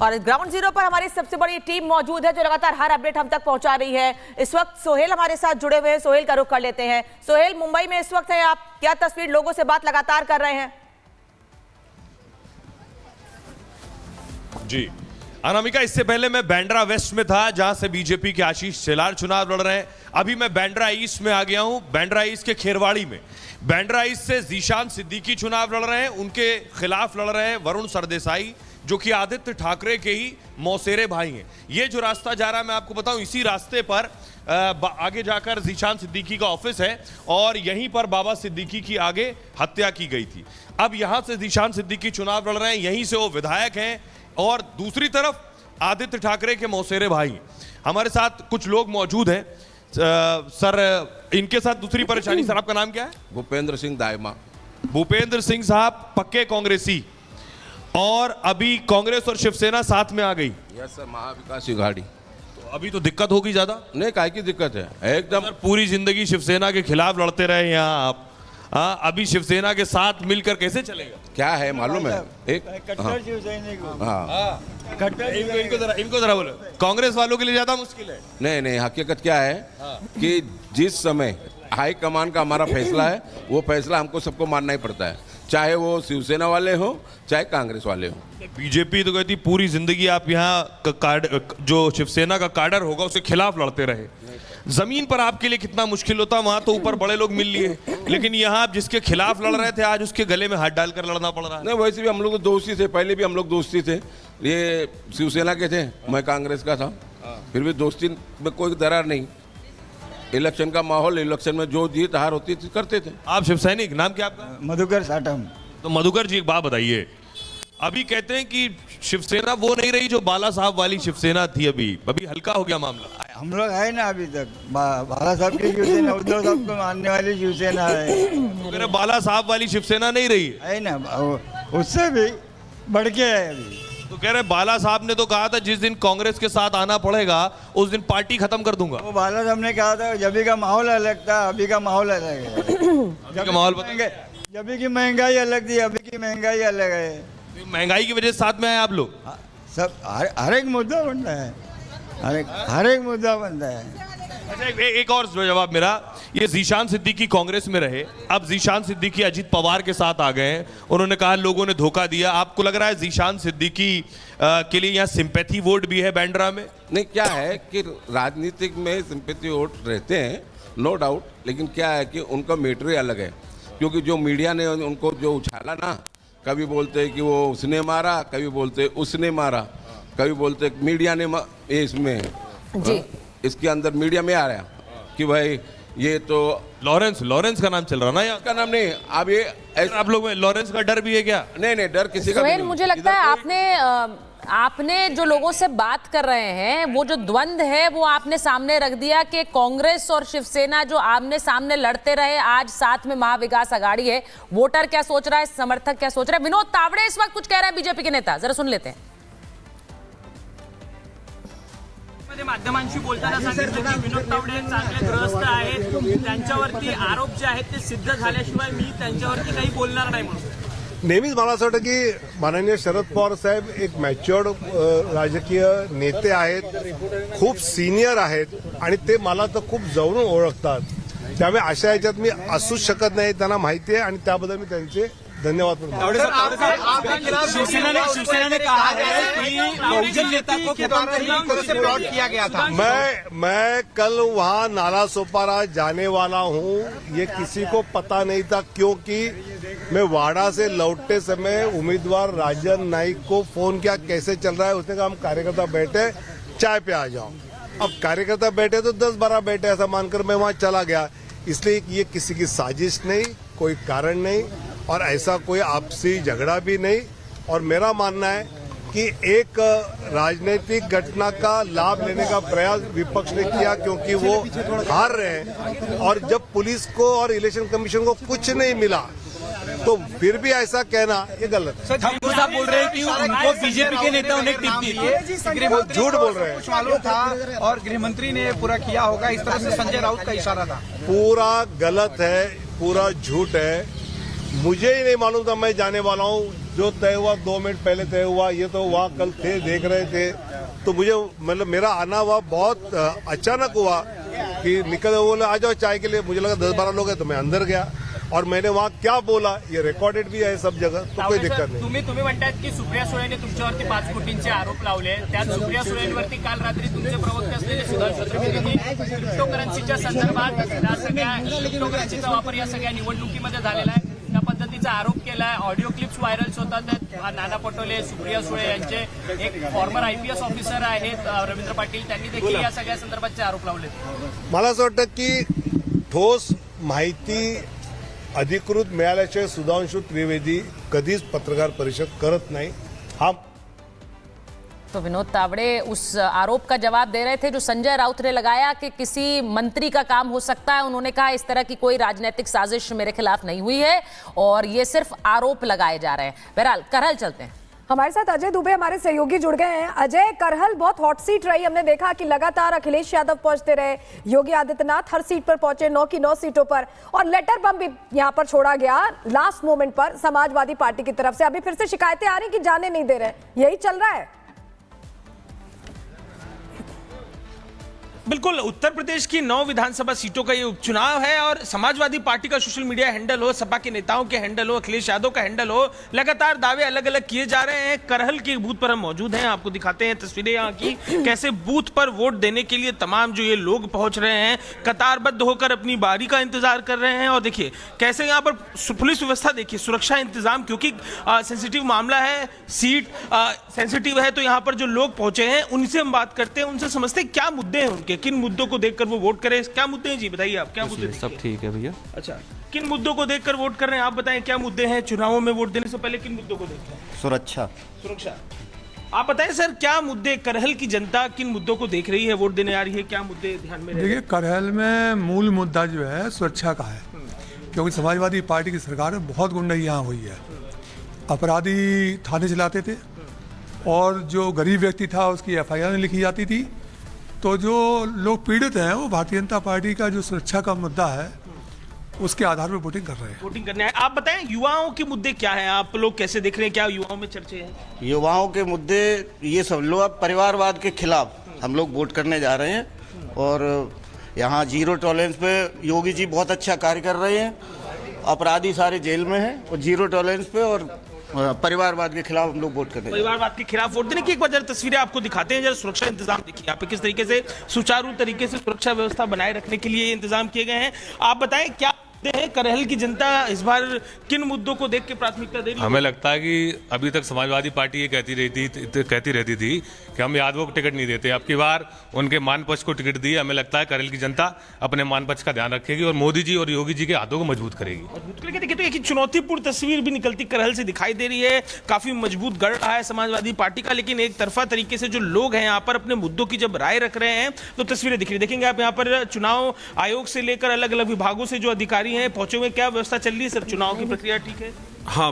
और ground zero पर हमारी सबसे बड़ी टीम मौजूद है जो लगातार हर अपडेट हम तक पहुंचा रही है। इस वक्त सोहेल हमारे साथ जुड़े हुए हैं, सोहेल का रुख कर लेते हैं। सोहेल, मुंबई में इस वक्त है आप, क्या तस्वीर, लोगों से बात लगातार कर रहे हैं? जी अनामिका, इससे पहले मैं बांद्रा वेस्ट में था जहां से बीजेपी के आशीष शेलार चुनाव लड़ रहे हैं। अभी मैं बांद्रा ईस्ट में आ गया हूं, बांद्रा ईस्ट के खेरवाड़ी में। बांद्रा ईस्ट से जीशान सिद्दीकी चुनाव लड़ रहे हैं, उनके खिलाफ लड़ रहे हैं वरुण सरदेसाई जो कि आदित्य ठाकरे के ही मौसेरे भाई हैं। ये जो रास्ता जा रहा है मैं आपको बताऊं, इसी रास्ते पर आगे जाकर जीशान सिद्दीकी का ऑफिस है और यहीं पर बाबा सिद्दीकी की आगे हत्या की गई थी। अब यहां से जीशान सिद्दीकी चुनाव लड़ रहे हैं, यहीं से वो विधायक हैं और दूसरी तरफ आदित्य ठाकरे के मौसेरे भाई। हमारे साथ कुछ लोग मौजूद हैं। सर, इनके साथ दूसरी परेशानी। सर, आपका नाम क्या है? भूपेंद्र सिंह दायमा। भूपेंद्र सिंह साहब पक्के कांग्रेसी, और अभी कांग्रेस और शिवसेना साथ में आ गई। Yes sir, Mahavikas Aghadi. तो अभी तो दिक्कत होगी ज्यादा। नहीं, काय की दिक्कत है, एकदम। सर, पूरी जिंदगी शिवसेना के खिलाफ लड़ते रहे यहाँ आप, अभी शिवसेना के साथ मिलकर कैसे चलेगा? क्या है मालूम है, एक कट्टर शिवसैनिक। इनको जरा बोलो, कांग्रेस वालों के लिए ज्यादा मुश्किल है। नहीं, हकीकत क्या है कि जिस समय हाई कमान का हमारा फैसला है, वो फैसला हमको सबको मानना ही पड़ता है, चाहे वो शिवसेना वाले हो चाहे कांग्रेस वाले हो। बीजेपी तो कहती पूरी जिंदगी आप यहाँ जो शिवसेना का काडर होगा उसके खिलाफ लड़ते रहे। जमीन पर आपके लिए कितना मुश्किल होता, वहां तो ऊपर बड़े लोग मिल लिए, लेकिन यहाँ आप जिसके खिलाफ लड़ रहे थे आज उसके गले में हाथ डालकर लड़ना पड़ रहा है। नहीं, वैसे भी हम लोग दोस्ती थे, पहले भी हम लोग दोस्ती थे। ये शिवसेना के थे, मैं कांग्रेस का था, फिर भी दोस्ती में कोई दरार नहीं। इलेक्शन का माहौल, इलेक्शन में जो जीत हार होती थी करते थे। आप शिवसैनिक, नाम क्या आपका? मधुकर साटम। तो मधुकर जी, एक बात बताइए, अभी कहते हैं कि शिवसेना वो नहीं रही जो बाला साहब वाली शिवसेना थी, अभी हल्का हो गया मामला। हम लोग है ना अभी तक बाला साहब की शिवसेना, उद्धव साहब को मानने वाली शिवसेना है। मेरे बाला साहब वाली शिवसेना नहीं रही है ना, उससे भी बढ़ के है अभी। तो कह रहे बाला साहब ने तो कहा था जिस दिन कांग्रेस के साथ आना पड़ेगा उस दिन पार्टी खत्म कर दूंगा। वो बाला साहब ने कहा था जब का माहौल अलग था, अभी का माहौल अलग है। जब की महंगाई अलग थी, अभी की महंगाई अलग है। महंगाई की वजह से साथ में आए आप लोग? सब हर एक मुद्दा बनता है, हर एक मुद्दा बनता है। अच्छा, एक और जवाब मेरा, ये जीशान सिद्दीकी कांग्रेस में रहे, अब जीशान सिद्दीकी अजीत पवार के साथ आ गए हैं, उन्होंने कहा लोगों ने धोखा दिया। आपको लग रहा है जीशान सिद्दीकी के लिए यहाँ सिंपैथी वोट भी है बांद्रा में? नहीं, क्या है कि राजनीतिक में सिंपैथी वोट रहते हैं, नो डाउट, लेकिन क्या है कि उनका मैटर अलग है। क्योंकि जो मीडिया ने उनको जो उछाला ना, कभी बोलते कि वो उसने मारा, कभी बोलते उसने मारा, कभी बोलते मीडिया ने इसमें जी, इसके अंदर मीडिया में आ रहा कि भाई ये तो लॉरेंस का नाम चल रहा ना, यहाँ का नाम नहीं। अब ये आप लोग में लॉरेंस का डर भी है क्या? नहीं, डर किसी का नहीं। मुझे लगता है आपने जो लोगों से बात कर रहे हैं, वो जो द्वंद्व है वो आपने सामने रख दिया कि कांग्रेस और शिवसेना जो आमने सामने लड़ते रहे, आज साथ में महाविकास अघाड़ी है। वोटर क्या सोच रहा है, समर्थक क्या सोच रहा है? विनोद तावडे इस वक्त कुछ कह रहे हैं, बीजेपी के नेता, जरा सुन लेते हैं। माध्यमांशी बोलताना सांगितलं की विनोद तावडे चांगले ग्रस्त आहेत, त्यांच्यावरती आरोप जे आहेत ते सिद्ध झाल्याशिवाय मी त्यांच्यावरती काही बोलणार नाही म्हणून। नेहमीच मला असं वाटतं की माननीय शरद पवार साहेब एक मॅच्युअर्ड राजकीय नेते आहेत, खूप सिनियर आहेत आणि ते मला तर खूप जवळून ओळखतात, त्यामुळे अशा याच्यात मी असूच शकत नाही, त्यांना माहिती आहे आणि त्याबद्दल मी त्यांचे धन्यवाद करतो। शिवसेना ने कहा है कि बहुजन नेता को खत्म करने से प्लॉट किया गया था। मैं कल वहां नाला सोपारा जाने वाला हूं, ये किसी को पता नहीं था, क्योंकि मैं वाड़ा से लौटते समय उम्मीदवार राजन नाइक को फोन किया कैसे चल रहा है, उसने कहा हम कार्यकर्ता बैठे, चाय पे आ जाओ। अब कार्यकर्ता बैठे तो 10-12 बैठे, ऐसा मानकर मैं वहां चला गया। इसलिए ये किसी की साजिश नहीं, कोई कारण नहीं और ऐसा कोई आपसी झगड़ा भी नहीं। और मेरा मानना है कि एक राजनीतिक घटना का लाभ लेने का प्रयास विपक्ष ने किया, क्योंकि वो हार रहे हैं और जब पुलिस को और इलेक्शन कमीशन को कुछ नहीं मिला तो फिर भी ऐसा कहना ये गलत है। ठाकुर साहब बोल रहे हैं कि उनको बीजेपी के नेताओं ने टिप दी है, झूठ बोल रहे हैं। मालूम था और गृहमंत्री ने पूरा किया होगा, इस तरह से संजय राउत का इशारा था। पूरा गलत है, पूरा झूठ है। मुझे ही नहीं मालूम था मैं जाने वाला हूँ। जो तय हुआ 2 मिनट पहले तय हुआ, ये तो वहाँ कल थे, देख रहे थे, तो मुझे मतलब मेरा आना वहाँ बहुत अचानक हुआ कि निकल बोले आ जाओ चाय के लिए। मुझे लगा 10-12 लोग हैं, तो मैं अंदर गया और मैंने वहाँ क्या बोला ये रेकॉर्डेड भी आहे सब जगह, तो कोई दिक्कत नाही। तुम्ही म्हणतात की सुप्रिया सुळेने तुमच्यावरती 5 कोटींचे आरोप लावले, त्यात सुप्रिया सुळेंवरती काल रात्री तुमचे प्रवक्ते असलेले सुधांशू त्रिवेदींनी क्रिप्टोकरन्सीच्या संदर्भात क्रिप्टोकरन्सीचा वापर या सगळ्या निवडणुकीमध्ये झालेला आहे त्या पद्धतीचा आरोप केलाय। ऑडिओ क्लिप्स व्हायरल्स होतात, नाना पटोले, सुप्रिया सुळे यांचे एक फॉर्मर IPS ऑफिसर आहेत रवींद्र पाटील, त्यांनी देखील या सगळ्या संदर्भातचे आरोप लावले। मला असं वाटतं की ठोस माहिती अधिकृत मिळाल्याशिवाय सुधांशु त्रिवेदी कधीच पत्रकार परिषद करत नाही। हा तो विनोद तावड़े उस आरोप का जवाब दे रहे थे जो संजय राउत ने लगाया कि किसी मंत्री का काम हो सकता है। उन्होंने कहा इस तरह की कोई राजनीतिक साजिश मेरे खिलाफ नहीं हुई है और ये सिर्फ आरोप लगाए जा रहे हैं। बहरहाल करहल चलते हैं। हमारे साथ अजय दुबे हमारे सहयोगी जुड़ गए हैं। अजय, करहल बहुत हॉट सीट रही, हमने देखा कि लगातार अखिलेश यादव पहुंचते रहे, योगी आदित्यनाथ हर सीट पर पहुंचे, 9 की 9 सीटों पर, और लेटर बम भी यहां पर छोड़ा गया लास्ट मोमेंट पर समाजवादी पार्टी की तरफ से। अभी फिर से शिकायतें आ रही कि जाने नहीं दे रहे, यही चल रहा है। बिल्कुल, उत्तर प्रदेश की 9 विधानसभा सीटों का ये उपचुनाव है और समाजवादी पार्टी का सोशल मीडिया हैंडल हो, सपा के नेताओं के हैंडल हो, अखिलेश यादव का हैंडल हो, लगातार दावे अलग अलग किए जा रहे हैं। करहल के बूथ पर हम मौजूद हैं, आपको दिखाते हैं तस्वीरें यहाँ की, कैसे बूथ पर वोट देने के लिए तमाम जो ये लोग पहुंच रहे हैं, कतारबद्ध होकर अपनी बारी का इंतजार कर रहे हैं। और देखिए कैसे यहाँ पर पुलिस व्यवस्था, देखिए सुरक्षा इंतजाम, क्योंकि सेंसिटिव मामला है, सीट सेंसिटिव है, तो यहाँ पर जो लोग पहुंचे हैं उनसे हम बात करते हैं, उनसे समझते हैं क्या मुद्दे हैं उनके, किन मुद्दों को देखकर वो वोट करें। क्या मुद्दे हैं जी, बताइए आप, क्या मुद्दे? सब ठीक है भैया। अच्छा, किन मुद्दों को देखकर वोट कर रहे हैं आप बताएं, क्या मुद्दे हैं? चुनावों में वोट देने से पहले किन मुद्दों को देखते हैं? सुरक्षा। आप बताएं सर, क्या मुद्दे करहल की जनता किन मुद्दों को देख रही है, वोट देने आ रही है, क्या मुद्दे ध्यान में? देखिए, करहल में मूल मुद्दा जो है सुरक्षा का है, क्योंकि समाजवादी पार्टी की सरकार में बहुत गुंडाई यहाँ हुई है। अपराधी थाने चलाते थे और जो गरीब व्यक्ति था उसकी FIR नहीं लिखी जाती थी। तो जो लोग पीड़ित हैं वो भारतीय जनता पार्टी का जो सुरक्षा का मुद्दा है उसके आधार पर वोटिंग कर रहे हैं। वोटिंग करने आए। आप बताएं युवाओं के मुद्दे क्या हैं, आप लोग कैसे देख रहे हैं, क्या युवाओं में चर्चे हैं? युवाओं के मुद्दे ये सब लोग, अब परिवारवाद के खिलाफ हम लोग वोट करने जा रहे हैं और यहाँ जीरो टॉलरेंस पे योगी जी बहुत अच्छा कार्य कर रहे हैं। अपराधी सारे जेल में हैं और जीरो टॉलरेंस पे और परिवारवाद के खिलाफ हम लोग वोट करते हैं। परिवारवाद के खिलाफ वोट देने की एक बार जरा तस्वीरें आपको दिखाते हैं, जरा सुरक्षा इंतजाम देखिए यहाँ पे किस तरीके से सुचारू तरीके से सुरक्षा व्यवस्था बनाए रखने के लिए ये इंतजाम किए गए हैं। आप बताएं क्या करहल की जनता इस बार किन मुद्दों को देख के प्राथमिकता दे रही है? हमें लगता है कि अभी तक समाजवादी पार्टी ये कहती रहती थी कि हम यादवों को टिकट नहीं देते, अब की बार उनके मान पक्ष को टिकट दिए। हमें लगता है करहल की जनता अपने मान पक्ष का ध्यान रखेगी और मोदी जी और योगी जी के हाथों को मजबूत करेगी। देखिए तो एक चुनौतीपूर्ण तस्वीर भी निकलती करहल से दिखाई दे रही है, काफी मजबूत गढ़ रहा है समाजवादी पार्टी का, लेकिन एक तरफा तरीके से जो लोग हैं यहाँ पर अपने मुद्दों की जब राय रख रहे हैं तो तस्वीरें दिख रही है। देखेंगे आप यहाँ पर चुनाव आयोग से लेकर अलग अलग विभागों से जो अधिकारी हैं पहुंचे हुए, क्या व्यवस्था चल रही है सर? चुनाव की प्रक्रिया ठीक है? हाँ